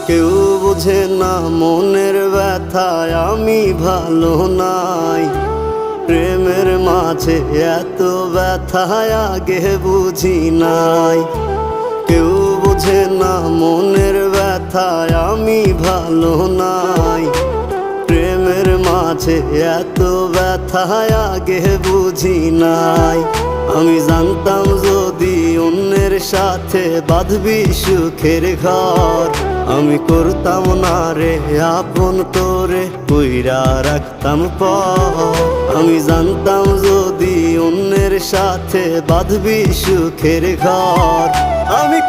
কেউ বোঝে না মনের ব্যথায় আমি ভালো নাই। প্রেমের মাঝে এত ব্যথায় আগে বুঝি নাই। কেউ বোঝে না মনের ব্যথায় আমি ভালো নাই। প্রেমের মাঝে এত ব্যথায় আগে বুঝি নাই। আমি জানতাম যদি অন্যের সাথে বাঁধবি সুখের ঘর, আমি করতাম না রে আপন তোরে কইরা রাখতাম পর। আমি জানতাম যদি অন্যের সাথে বাঁধবি সুখের ঘর, আমি